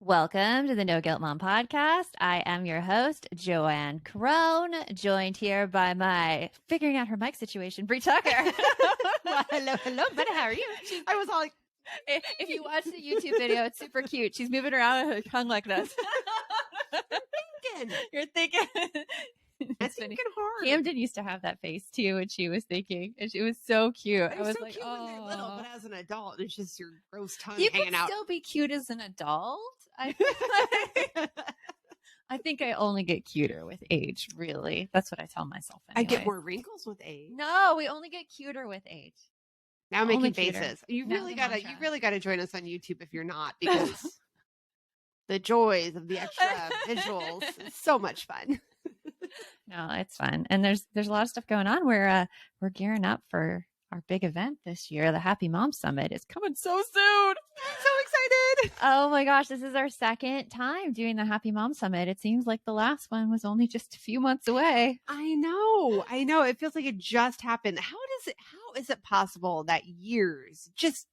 Welcome to the No Guilt Mom podcast. I am your host, Joanne Crone, joined here by my figuring out her mic situation, Bree Tucker. Well, hello, but how are you? I was all like, if you watch the YouTube video, it's super cute. She's moving around with her tongue like this. You're thinking. I'm thinking hard. Camden used to have that face too when she was thinking, and she was so cute. I was so like, cute when they're little, but as an adult, it's just your gross tongue you hanging out. You can still be cute as an adult. I think I only get cuter with age, really. That's what I tell myself anyway. I get more wrinkles with age. No, we only get cuter with age. Now I'm making faces. You really gotta join us on YouTube if you're not, because the joys of the extra visuals is so much fun. No, it's fun. And there's a lot of stuff going on. We're gearing up for our big event this year. The Happy Mom Summit is coming so soon. I'm so excited. Oh my gosh, this is our second time doing the Happy Mom Summit. It seems like the last one was only just a few months away. I know. It feels like it just happened. How is it possible that years just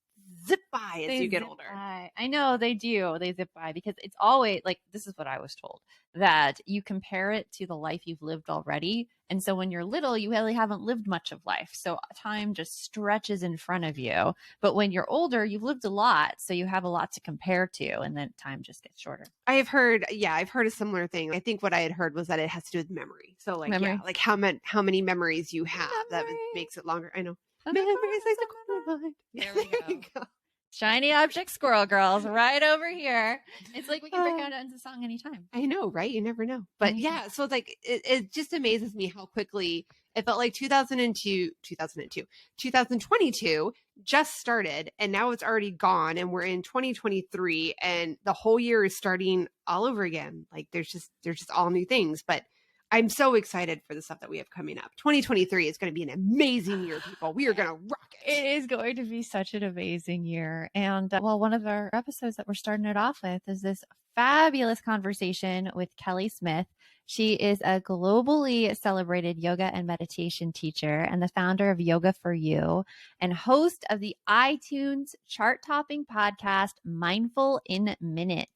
zip by as you get older? I know they do. They zip by because it's always like, this is what I was told, that you compare it to the life you've lived already. And so when you're little, you really haven't lived much of life. So time just stretches in front of you. But when you're older, you've lived a lot. So you have a lot to compare to. And then time just gets shorter. I've heard a similar thing. I think what I had heard was that it has to do with memory. So like, memory. Yeah, like how many memories you have that makes it longer. I know. Memories like the corner line. There we go. Shiny object squirrel girls right over here. It's like we can break out into song anytime. I know, right? You never know. But yeah, so it's like it just amazes me how quickly it felt like 2022 just started, and now it's already gone, and we're in 2023, and the whole year is starting all over again. Like there's just all new things, but I'm so excited for the stuff that we have coming up. 2023 is going to be an amazing year, people. We are going to rock it. It is going to be such an amazing year. And one of our episodes that we're starting it off with is this fabulous conversation with Kelly Smith. She is a globally celebrated yoga and meditation teacher and the founder of Yoga for You and host of the iTunes chart-topping podcast, Mindful in Minutes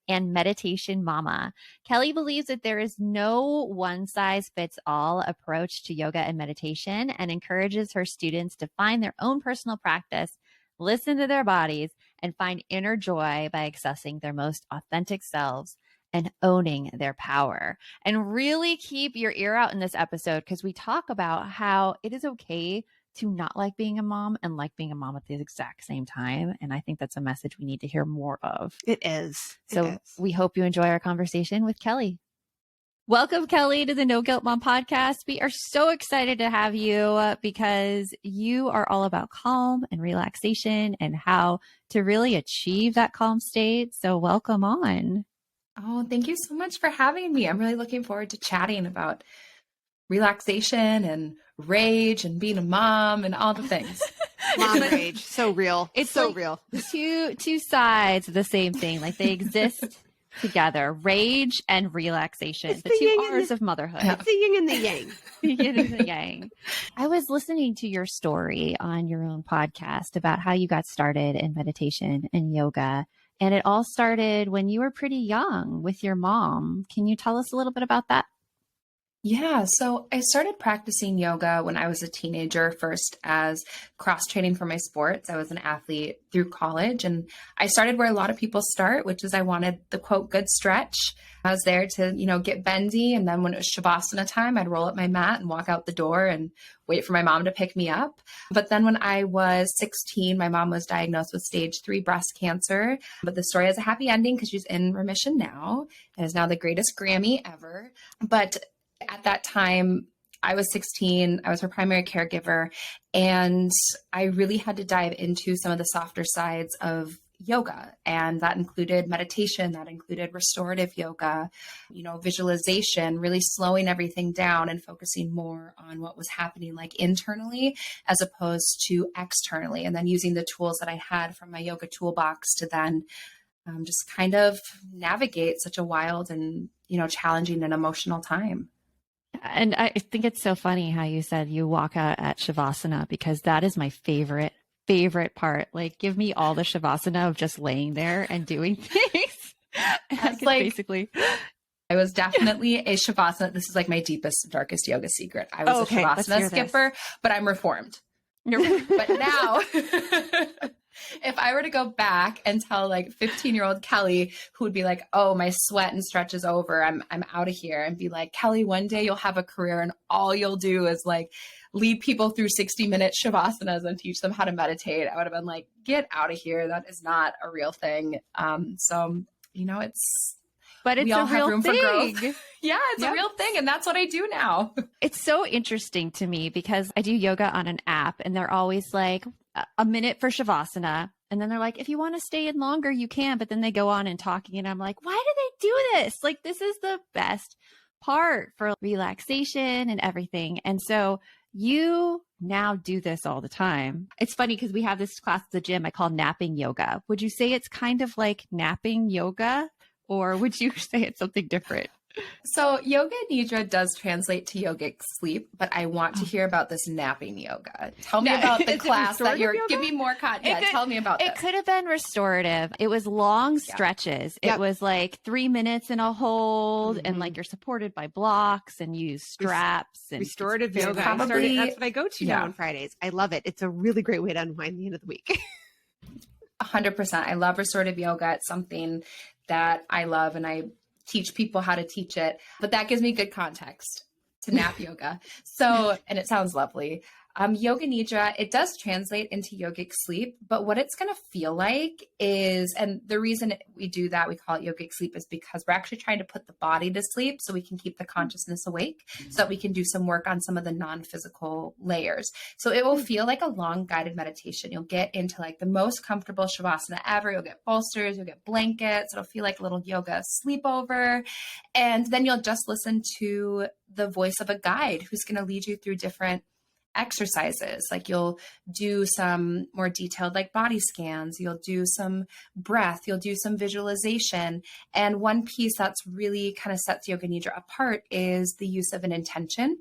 and Meditation Mama. Kelly believes that there is no one-size-fits-all approach to yoga and meditation and encourages her students to find their own personal practice, listen to their bodies, and find inner joy by accessing their most authentic selves and owning their power. And really keep your ear out in this episode because we talk about how it is okay to not like being a mom and like being a mom at the exact same time. And I think that's a message we need to hear more of. It is. So we hope you enjoy our conversation with Kelly. Welcome, Kelly, to the No Guilt Mom podcast. We are so excited to have you because you are all about calm and relaxation and how to really achieve that calm state. So welcome on. Oh, thank you so much for having me. I'm really looking forward to chatting about relaxation and rage and being a mom and all the things. Mom rage. So real. It's so like real. Two sides of the same thing. Like they exist together. Rage and relaxation. It's the two R's of motherhood. It's the yin and the yang. The yin and the yang. I was listening to your story on your own podcast about how you got started in meditation and yoga. And it all started when you were pretty young with your mom. Can you tell us a little bit about that? Yeah, so I started practicing yoga when I was a teenager, first as cross training for my sports. I was an athlete through college, and I started where a lot of people start, which is I wanted the quote, good stretch. I was there to, get bendy. And then when it was Shavasana time, I'd roll up my mat and walk out the door and wait for my mom to pick me up. But then when I was 16, my mom was diagnosed with stage 3 breast cancer. But the story has a happy ending because she's in remission now and is now the greatest Grammy ever. But at that time, I was 16. I was her primary caregiver, and I really had to dive into some of the softer sides of yoga. And that included meditation, that included restorative yoga, visualization, really slowing everything down and focusing more on what was happening like internally as opposed to externally. And then using the tools that I had from my yoga toolbox to then just kind of navigate such a wild and, challenging and emotional time. And I think it's so funny how you said you walk out at Shavasana, because that is my favorite part. Like, give me all the Shavasana of just laying there and doing things. That's like, basically. I was definitely a Shavasana. This is like my deepest, darkest yoga secret. I was a Shavasana skipper, but I'm reformed. But now, if I were to go back and tell like 15-year-old Kelly, who would be like, oh, my sweat and stretch is over, I'm out of here, and be like, Kelly, one day you'll have a career and all you'll do is like lead people through 60-minute Shavasanas and teach them how to meditate, I would have been like, get out of here. That is not a real thing. So, you know, but it's we all a real have room thing. for growth. Yeah, it's a real thing. And that's what I do now. It's so interesting to me because I do yoga on an app and they're always like a minute for Shavasana. And then they're like, if you want to stay in longer, you can. But then they go on and talking. And I'm like, why do they do this? Like, this is the best part for relaxation and everything. And so you now do this all the time. It's funny because we have this class at the gym I call napping yoga. Would you say it's kind of like napping yoga? Or would you say it's something different? So yoga nidra does translate to yogic sleep, but I want to hear about this napping yoga. Tell me about the class that you're yoga? Give me more content. Yeah, tell me about it. It could have been restorative. It was long stretches. It was like 3 minutes in a hold and like you're supported by blocks and you use straps and restorative yoga. That's what I go to now on Fridays. I love it. It's a really great way to unwind the end of the week. 100%. I love restorative yoga. It's something that I love and I teach people how to teach it, but that gives me good context to nap yoga. So, and it sounds lovely. Yoga nidra, it does translate into yogic sleep, but what it's going to feel like is, and the reason we do that, we call it yogic sleep, is because we're actually trying to put the body to sleep so we can keep the consciousness awake so that we can do some work on some of the non-physical layers. So it will feel like a long guided meditation. You'll get into like the most comfortable Shavasana ever. You'll get bolsters, you'll get blankets. It'll feel like a little yoga sleepover. And then you'll just listen to the voice of a guide who's going to lead you through different exercises. Like you'll do some more detailed like body scans, you'll do some breath, you'll do some visualization. And one piece that's really kind of sets yoga nidra apart is the use of an intention.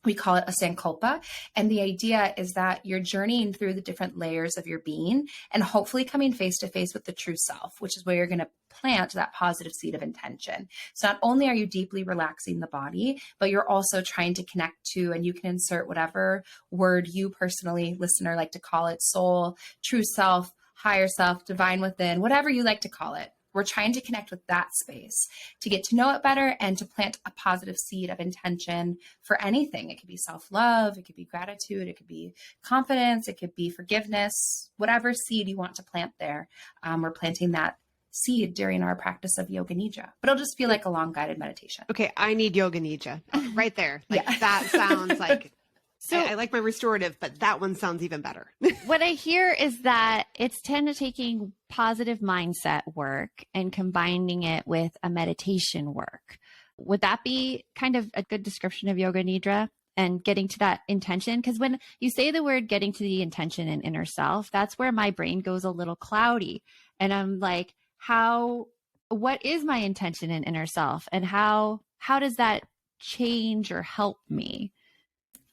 We call it a sankalpa. And the idea is that you're journeying through the different layers of your being and hopefully coming face to face with the true self, which is where you're going to plant that positive seed of intention. So not only are you deeply relaxing the body, but you're also trying to connect to, and you can insert whatever word you personally, listener, like to call it, soul, true self, higher self, divine within, whatever you like to call it. We're trying to connect with that space to get to know it better and to plant a positive seed of intention for anything. It could be self-love, it could be gratitude, it could be confidence, it could be forgiveness, whatever seed you want to plant there. We're planting that seed during our practice of yoga nidra, but it'll just feel like a long guided meditation. Okay, I need yoga nidra right there. Like that sounds like So I like my restorative, but that one sounds even better. What I hear is that it's tend to taking positive mindset work and combining it with a meditation work. Would that be kind of a good description of yoga nidra and getting to that intention? Because when you say the word getting to the intention and inner self, that's where my brain goes a little cloudy. And I'm like, what is my intention and inner self? And how does that change or help me?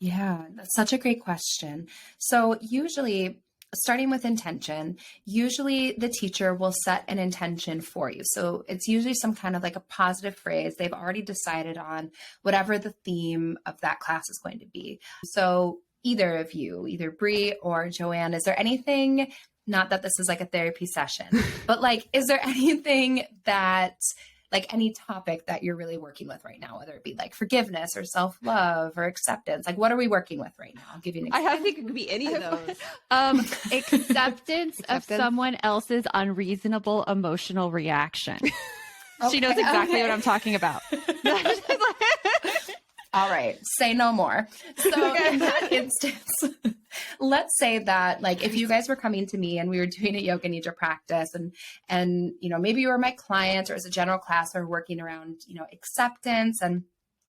Yeah, that's such a great question. So usually, starting with intention, usually the teacher will set an intention for you. So it's usually some kind of like a positive phrase. They've already decided on whatever the theme of that class is going to be. So either of you, either Bree or Joanne, is there anything, not that this is like a therapy session, but like, is there anything that like any topic that you're really working with right now, whether it be like forgiveness or self-love or acceptance? Like, what are we working with right now? I'll give you an example. I think it could be any of those. Acceptance of someone else's unreasonable emotional reaction. She knows exactly what I'm talking about. All right, say no more. So in that instance, let's say that like if you guys were coming to me and we were doing a yoga nidra practice and you know, maybe you were my client or as a general class or working around, you know, acceptance and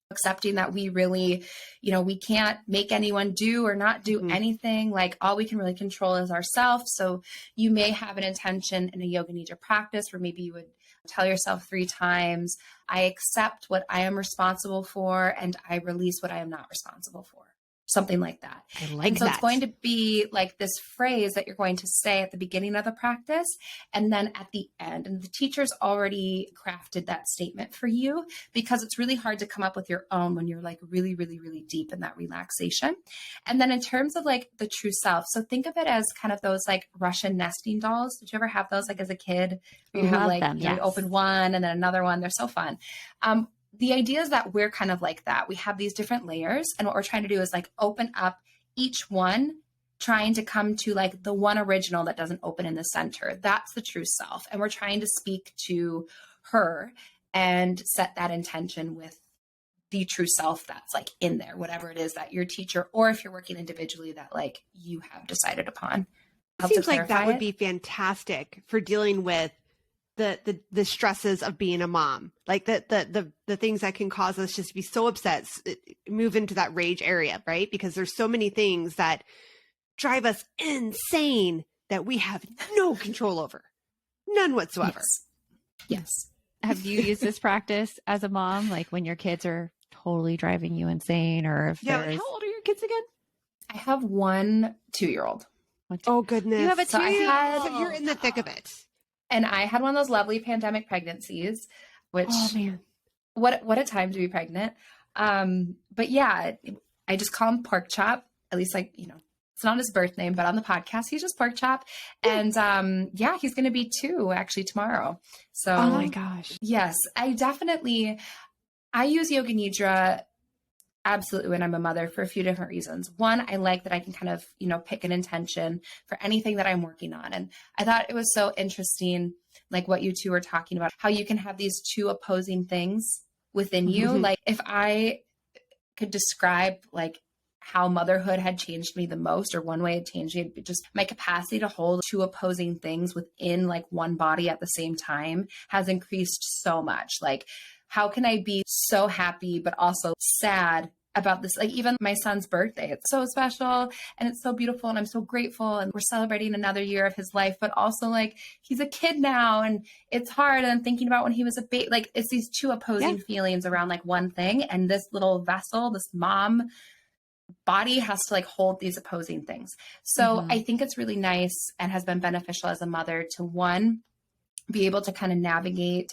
accepting that we really, you know, we can't make anyone do or not do anything. Like all we can really control is ourselves. So you may have an intention in a yoga nidra practice where maybe you would tell yourself 3 times, I accept what I am responsible for and I release what I am not responsible for. something like that. I like and so that. it's going to be like this phrase that you're going to say at the beginning of the practice and then at the end. And the teacher's already crafted that statement for you because it's really hard to come up with your own when you're like really, really, really deep in that relaxation. And then in terms of like the true self, so think of it as kind of those like Russian nesting dolls. Did you ever have those like as a kid? Where you have Love like, them, you yes. open one and then another one. They're so fun. The idea is that we're kind of like that. We have these different layers. And what we're trying to do is like open up each one, trying to come to like the one original that doesn't open in the center. That's the true self. And we're trying to speak to her and set that intention with the true self that's like in there, whatever it is that your teacher, or if you're working individually, that like you have decided upon. It seems like that would be fantastic for dealing with the stresses of being a mom, like the things that can cause us just to be so upset, move into that rage area, right? Because there's so many things that drive us insane that we have no control over, none whatsoever. Yes. Have you used this practice as a mom, like when your kids are totally driving you insane, or if there's... How old are your kids again? I have 1 2-year-old. Oh goodness, You have a 2-year-old. So you're in the thick of it. And I had one of those lovely pandemic pregnancies, which what a time to be pregnant. But yeah, I just call him Pork Chop. At least like, it's not his birth name, but on the podcast, he's just Pork Chop. And he's going to be 2 actually tomorrow. So, oh my gosh. Yes, I use Yoga Nidra absolutely when I'm a mother for a few different reasons. One, I like that I can kind of, pick an intention for anything that I'm working on. And I thought it was so interesting, like what you two were talking about, how you can have these 2 opposing things within you. Mm-hmm. Like if I could describe like how motherhood had changed me the most, or one way it changed me, just my capacity to hold 2 opposing things within like one body at the same time has increased so much. Like, how can I be so happy, but also sad about this? Like even my son's birthday, it's so special and it's so beautiful and I'm so grateful. And we're celebrating another year of his life, but also like he's a kid now and it's hard. And I'm thinking about when he was a baby, like it's these 2 opposing feelings around like one thing. And this little vessel, this mom body has to like hold these opposing things. So I think it's really nice and has been beneficial as a mother to, one, be able to kind of navigate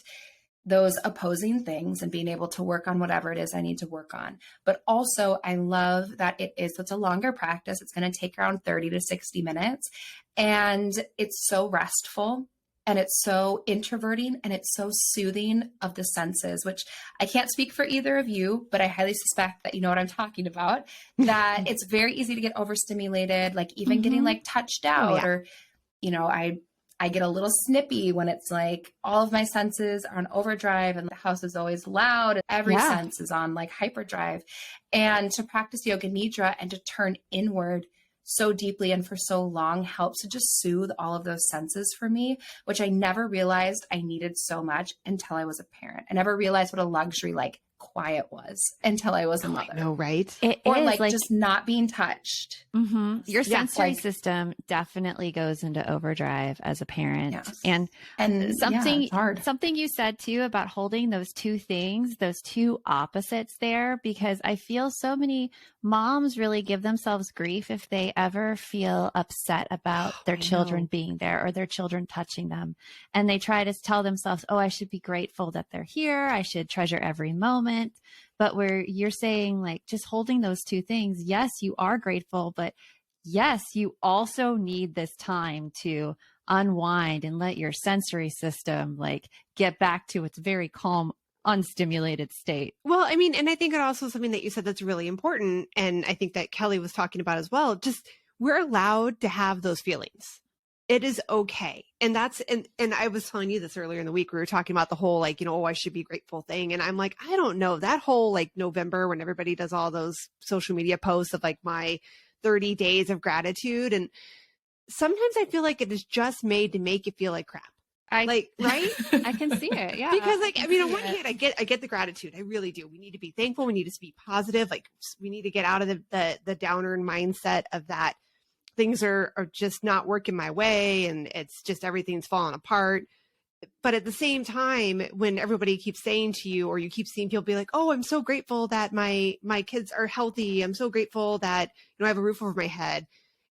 those opposing things and being able to work on whatever it is I need to work on. But also I love that it's a longer practice. It's going to take around 30 to 60 minutes and it's so restful and it's so introverting and it's so soothing of the senses, which I can't speak for either of you, but I highly suspect that you know what I'm talking about, that it's very easy to get overstimulated, like even getting like touched out or, I get a little snippy when it's like all of my senses are on overdrive and the house is always loud. And every sense is on like hyperdrive. And to practice Yoga Nidra and to turn inward so deeply and for so long helps to just soothe all of those senses for me, which I never realized I needed so much until I was a parent. I never realized what a luxury like quiet was until I was a mother. I know, right? Or like just not being touched. Your sensory system definitely goes into overdrive as a parent. Yes. And hard. Something you said too about holding those 2 things, those 2 opposites there, because I feel so many moms really give themselves grief if they ever feel upset about their children being there or their children touching them. And they try to tell themselves, oh, I should be grateful that they're here. I should treasure every moment. But where you're saying like just holding those 2 things, yes, you are grateful, but yes, you also need this time to unwind and let your sensory system like get back to its very calm, unstimulated state. Well, I mean, and I think it also something that you said that's really important. And I think that Kelly was talking about as well. Just we're allowed to have those feelings. It is okay. And and I was telling you this earlier in the week, we were talking about the whole, like, oh, I should be grateful thing. And I'm like, I don't know, that whole like November when everybody does all those social media posts of like my 30 days of gratitude. And sometimes I feel like it is just made to make you feel like crap. Right? I can see it. Yeah. Because like, I mean, on one hand, I get the gratitude. I really do. We need to be thankful. We need to be positive. Like we need to get out of the downer mindset of that. Things are just not working my way and it's just everything's falling apart. But at the same time, when everybody keeps saying to you, or you keep seeing people be like, oh, I'm so grateful that my kids are healthy. I'm so grateful that, I have a roof over my head.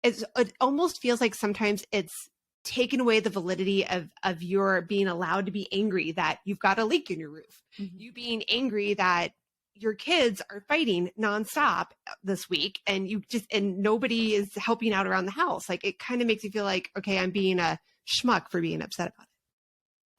It almost feels like sometimes it's taken away the validity of your being allowed to be angry that you've got a leak in your roof. Mm-hmm. You being angry that your kids are fighting nonstop this week and and nobody is helping out around the house. Like, it kind of makes you feel like, okay, I'm being a schmuck for being upset about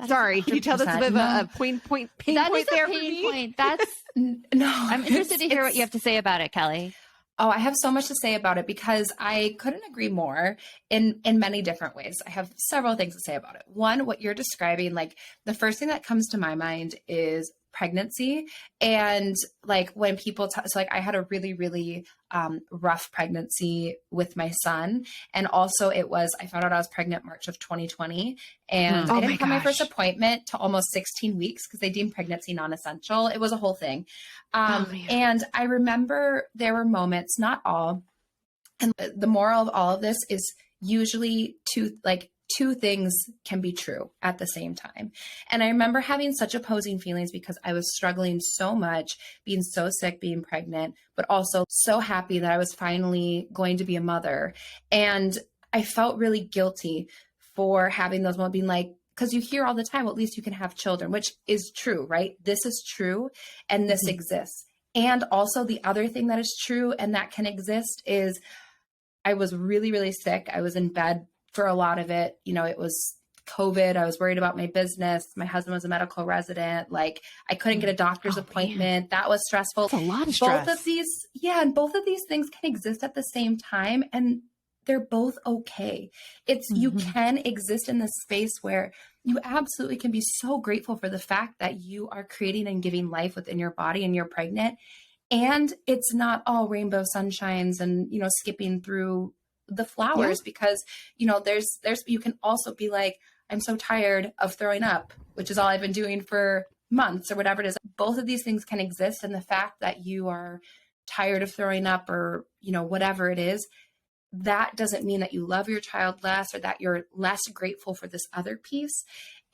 it. Sorry, can you tell that's a bit of a pain point there for me? Point. That's no. I'm interested to hear what you have to say about it, Kelly. Oh, I have so much to say about it because I couldn't agree more in many different ways. I have several things to say about it. One, what you're describing, like the first thing that comes to my mind is pregnancy. And like when people so like I had a really, really rough pregnancy with my son. And also I found out I was pregnant March of 2020. And I didn't have my first appointment to almost 16 weeks because they deemed pregnancy non-essential. It was a whole thing. And I remember there were moments, not all, and the moral of all of this is usually two things can be true at the same time. And I remember having such opposing feelings because I was struggling so much, being so sick, being pregnant, but also so happy that I was finally going to be a mother. And I felt really guilty for having those moments, being like, because you hear all the time, well, at least you can have children, which is true, right? This is true. And this exists. And also the other thing that is true and that can exist is I was really, really sick. I was in bed for a lot of it. It was COVID. I was worried about my business. My husband was a medical resident. Like, I couldn't get a doctor's appointment. Man. That was stressful. That's a lot of stress. And both of these things can exist at the same time. And they're both okay. You can exist in this space where you absolutely can be so grateful for the fact that you are creating and giving life within your body and you're pregnant. And it's not all rainbow sunshines and, skipping through the flowers because, there's, you can also be like, I'm so tired of throwing up, which is all I've been doing for months or whatever it is. Both of these things can exist. And the fact that you are tired of throwing up or, whatever it is, that doesn't mean that you love your child less or that you're less grateful for this other piece.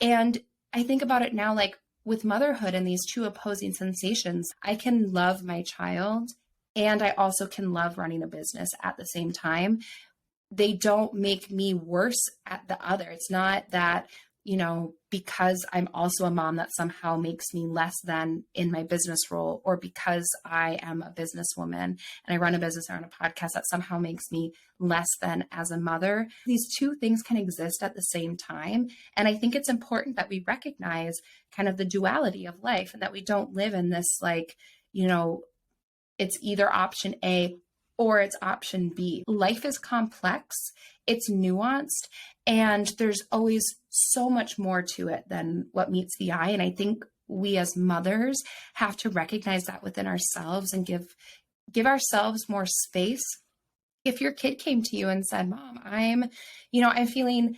And I think about it now, like with motherhood and these two opposing sensations, I can love my child and I also can love running a business at the same time. They don't make me worse at the other. It's not that, because I'm also a mom that somehow makes me less than in my business role, or because I am a businesswoman and I run a business or run a podcast that somehow makes me less than as a mother. These two things can exist at the same time. And I think it's important that we recognize kind of the duality of life and that we don't live in this it's either option A or it's option B. Life is complex, it's nuanced, and there's always so much more to it than what meets the eye. And I think we as mothers have to recognize that within ourselves and give ourselves more space. If your kid came to you and said, Mom, I'm feeling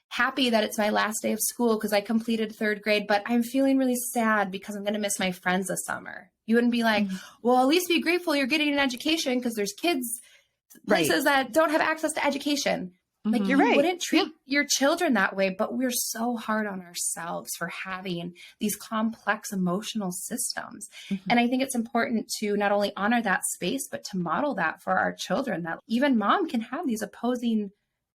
happy that it's my last day of school because I completed 3rd grade, but I'm feeling really sad because I'm going to miss my friends this summer. You wouldn't be like, well, at least be grateful you're getting an education because there's places that don't have access to education. Like, you wouldn't treat your children that way, but we're so hard on ourselves for having these complex emotional systems. And I think it's important to not only honor that space, but to model that for our children, that even mom can have these opposing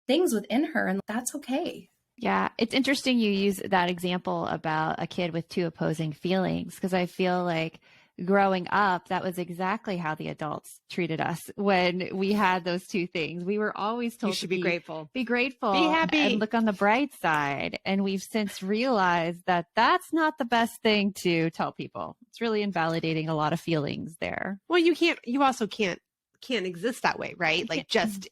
things within her, and that's okay. Yeah, it's interesting you use that example about a kid with two opposing feelings, because I feel like growing up, that was exactly how the adults treated us when we had those two things. We were always told to be grateful, be grateful, be happy, and look on the bright side. And we've since realized that that's not the best thing to tell people. It's really invalidating a lot of feelings there. Well, you also can't exist that way, right? Like just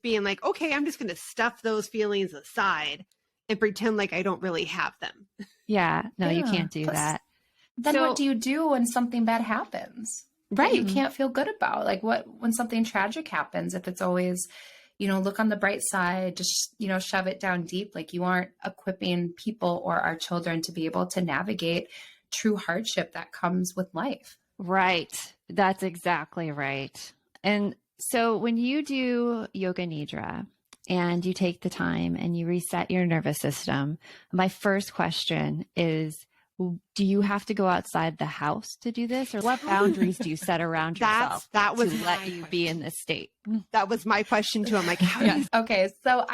being like, okay, I'm just going to stuff those feelings aside and pretend like I don't really have them. Yeah, no, you can't do that. Then what do you do when something bad happens? Right. You can't feel good about, like, when something tragic happens, if it's always, look on the bright side, just, shove it down deep. Like, you aren't equipping people or our children to be able to navigate true hardship that comes with life. Right. That's exactly right. And so when you do yoga nidra, and you take the time and you reset your nervous system. My first question is, do you have to go outside the house to do this, or what boundaries do you set around yourself that was to let you be in this state? That was my question too. I'm like, how do you Okay, so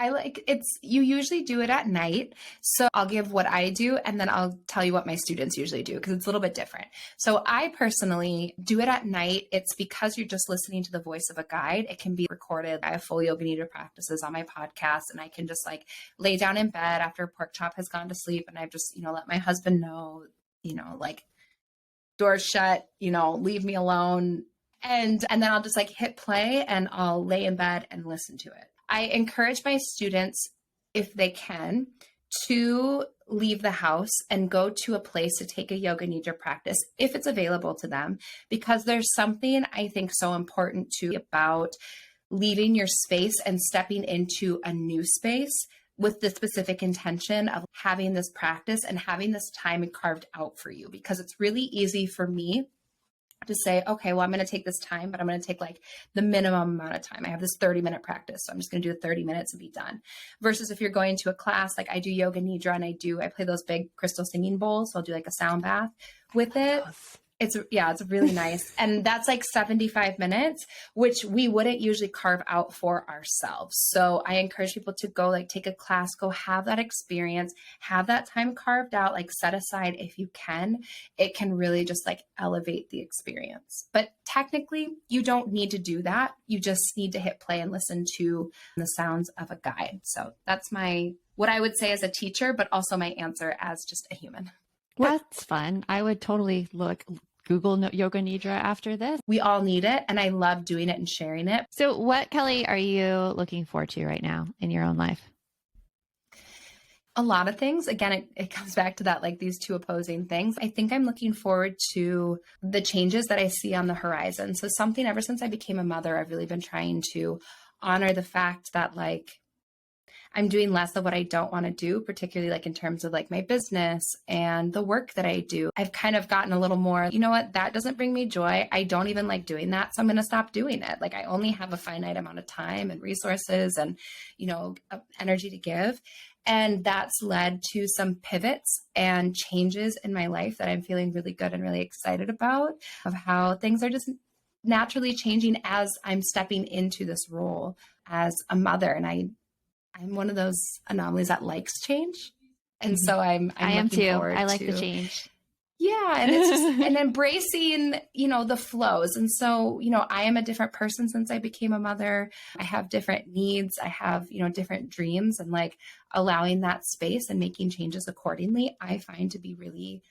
you usually do it at night. So I'll give what I do and then I'll tell you what my students usually do because it's a little bit different. So I personally do it at night. It's because you're just listening to the voice of a guide. It can be recorded. I have full yoga nidra practices on my podcast, and I can just like lay down in bed after pork chop has gone to sleep, and I've just, let my husband know, like doors shut, leave me alone. And then I'll just like hit play and I'll lay in bed and listen to it. I encourage my students, if they can, to leave the house and go to a place to take a yoga nidra practice if it's available to them, because there's something I think so important too about leaving your space and stepping into a new space with the specific intention of having this practice and having this time carved out for you. Because it's really easy for me to say, okay, well, I'm going to take this time, but I'm going to take like the minimum amount of time. I have this 30-minute practice, so I'm just going to do 30 minutes and be done. Versus if you're going to a class, like I do yoga nidra and I play those big crystal singing bowls. So I'll do like a sound bath with it. It's really nice. And that's like 75 minutes, which we wouldn't usually carve out for ourselves. So I encourage people to go like take a class, go have that experience, have that time carved out, like set aside if you can. It can really just like elevate the experience. But technically you don't need to do that. You just need to hit play and listen to the sounds of a guide. So that's what I would say as a teacher, but also my answer as just a human. That's fun. I would totally Google yoga nidra after this. We all need it, and I love doing it and sharing it. So what, Kelly, are you looking forward to right now in your own life? A lot of things. Again, it comes back to that, like these two opposing things. I think I'm looking forward to the changes that I see on the horizon. So something ever since I became a mother, I've really been trying to honor the fact that like I'm doing less of what I don't want to do, particularly like in terms of like my business and the work that I do. I've kind of gotten a little more, you know what, that doesn't bring me joy. I don't even like doing that. So I'm going to stop doing it. Like I only have a finite amount of time and resources and, energy to give. And that's led to some pivots and changes in my life that I'm feeling really good and really excited about, of how things are just naturally changing as I'm stepping into this role as a mother. And I'm one of those anomalies that likes change. And so I am too. I like the change. Yeah. And it's just, and embracing, the flows. And so, I am a different person since I became a mother. I have different needs. I have, different dreams, and like allowing that space and making changes accordingly, I find to be really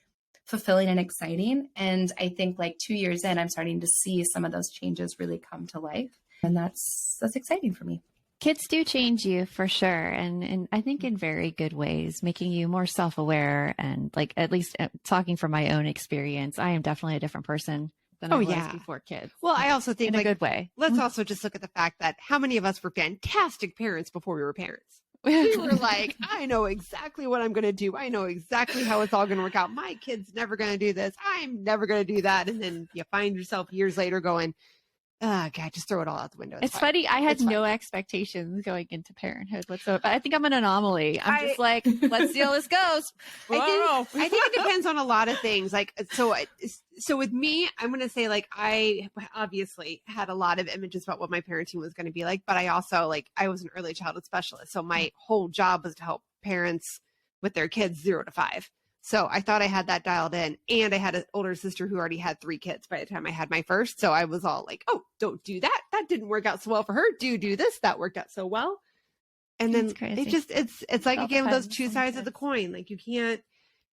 fulfilling and exciting. And I think like 2 years in, I'm starting to see some of those changes really come to life. And that's exciting for me. Kids do change you for sure. And I think in very good ways, making you more self-aware, and like, at least talking from my own experience, I am definitely a different person than I was before kids. Well, I also think in a good way. Let's also just look at the fact that how many of us were fantastic parents before we were parents? We were like, I know exactly what I'm going to do. I know exactly how it's all going to work out. My kid's never going to do this. I'm never going to do that. And then you find yourself years later going, oh, God, just throw it all out the window. It's funny. I had no expectations going into parenthood whatsoever. I think I'm an anomaly. I'm just like, let's see how this goes. I think it depends on a lot of things. Like, so with me, I'm going to say, like, I obviously had a lot of images about what my parenting was going to be like, but I also, like, I was an early childhood specialist. So my whole job was to help parents with their kids 0 to 5. So I thought I had that dialed in, and I had an older sister who already had 3 kids by the time I had my first. So I was all like, oh, don't do that. That didn't work out so well for her. Do this. That worked out so well. And then it's like, again, those two sides of the coin. Like you can't,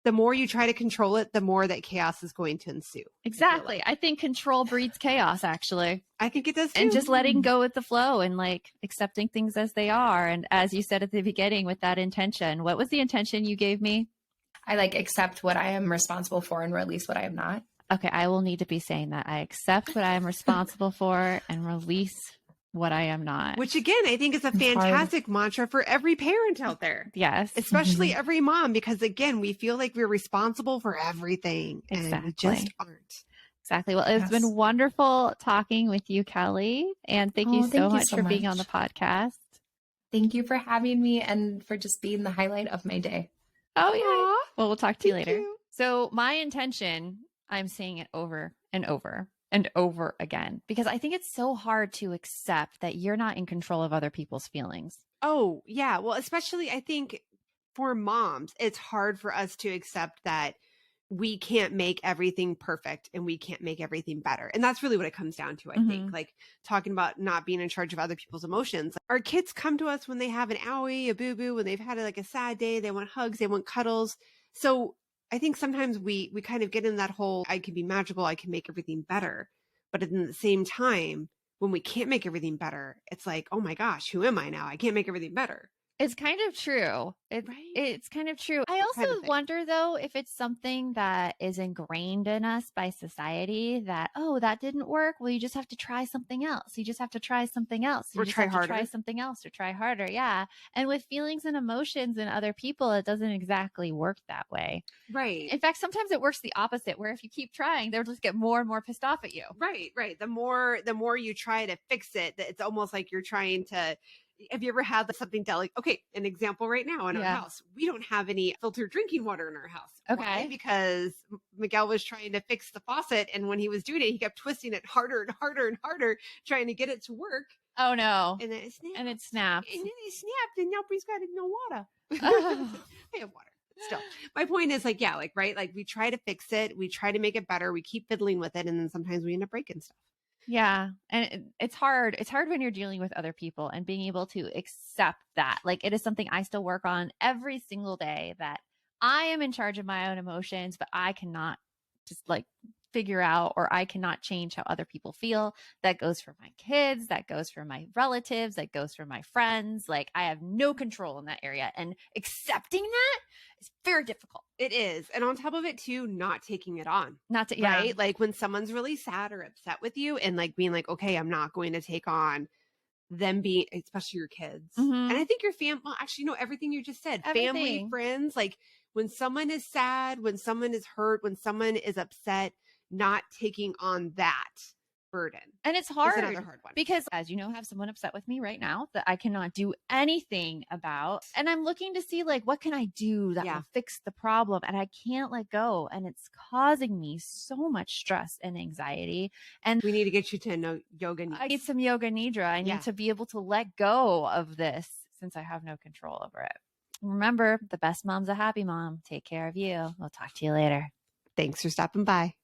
the more you try to control it, the more that chaos is going to ensue. Exactly. I think control breeds chaos, actually. I think it does too. And just letting go with the flow and like accepting things as they are. And as you said at the beginning, with that intention, what was the intention you gave me? I like accept what I am responsible for and release what I am not. Okay, I will need to be saying that. I accept what I am responsible for and release what I am not. Which again, I think is a fantastic mantra for every parent out there. Yes. Especially every mom, because again, we feel like we're responsible for everything. Exactly. And we just aren't. Exactly. Well, it's been wonderful talking with you, Kelly. And thank you so much for being on the podcast. Thank you for having me and for just being the highlight of my day. Oh, yeah. Aw, Well, we'll talk to you thank later. you. So, my intention, I'm saying it over and over and over again because I think it's so hard to accept that you're not in control of other people's feelings. Oh, yeah. Well, especially I think for moms, it's hard for us to accept that we can't make everything perfect and we can't make everything better. And that's really what it comes down to, I think. Mhm. Like talking about not being in charge of other people's emotions. Our kids come to us when they have an owie, a boo-boo, when they've had like a sad day, they want hugs, they want cuddles. So I think sometimes we kind of get in that whole I can be magical, I can make everything better. But at the same time, when we can't make everything better, it's like, oh my gosh, who am I now? I can't make everything better. It's kind of true. Right? It's kind of true. I Kind of also thing. wonder though if it's something that is ingrained in us by society that, oh, that didn't work. Well, you just have to try something else. You just have to try something else. You Or just try have to try harder. something else or try harder. Yeah. And with feelings and emotions and other people, it doesn't exactly work that way. Right. In fact, sometimes it works the opposite, where if you keep trying, they'll just get more and more pissed off at you. Right, right. The more you try to fix it, it's almost like you're trying to. Have you ever had something delicate? Okay, an example right now in our Yeah. house, we don't have any filtered drinking water in our house. Okay. Why? Because Miguel was trying to fix the faucet, and when he was doing it, he kept twisting it harder and harder and harder, trying to get it to work. Oh no. And then it snapped. And it snapped. And then it snapped, and now Bree's got no water. Oh. I have water. Still, my point is like, yeah, like, right. Like we try to fix it. We try to make it better. We keep fiddling with it. And then sometimes we end up breaking stuff. Yeah. And it's hard. It's hard when you're dealing with other people and being able to accept that. Like it is something I still work on every single day, that I am in charge of my own emotions, but I cannot just like figure out, or I cannot change how other people feel. That goes for my kids, that goes for my relatives, that goes for my friends. Like I have no control in that area, and accepting that is very difficult. It is. And on top of it too, not taking it on. Not to, yeah. Right. Like when someone's really sad or upset with you and like being like, okay, I'm not going to take on them being, especially your kids. Mhm. And I think your family, well, actually, no, everything you just said, family, Everything. friends, like when someone is sad, when someone is hurt, when someone is upset, not taking on that burden. And it's Is hard, another hard one. because, as you know, I have someone upset with me right now that I cannot do anything about. And I'm looking to see, like, what can I do that Yeah. will fix the problem? And I can't let go. And it's causing me so much stress and anxiety. And We need to get you to know yoga. I need some yoga nidra. I need Yeah. to be able to let go of this since I have no control over it. Remember, the best mom's a happy mom. Take care of you. We'll talk to you later. Thanks for stopping by.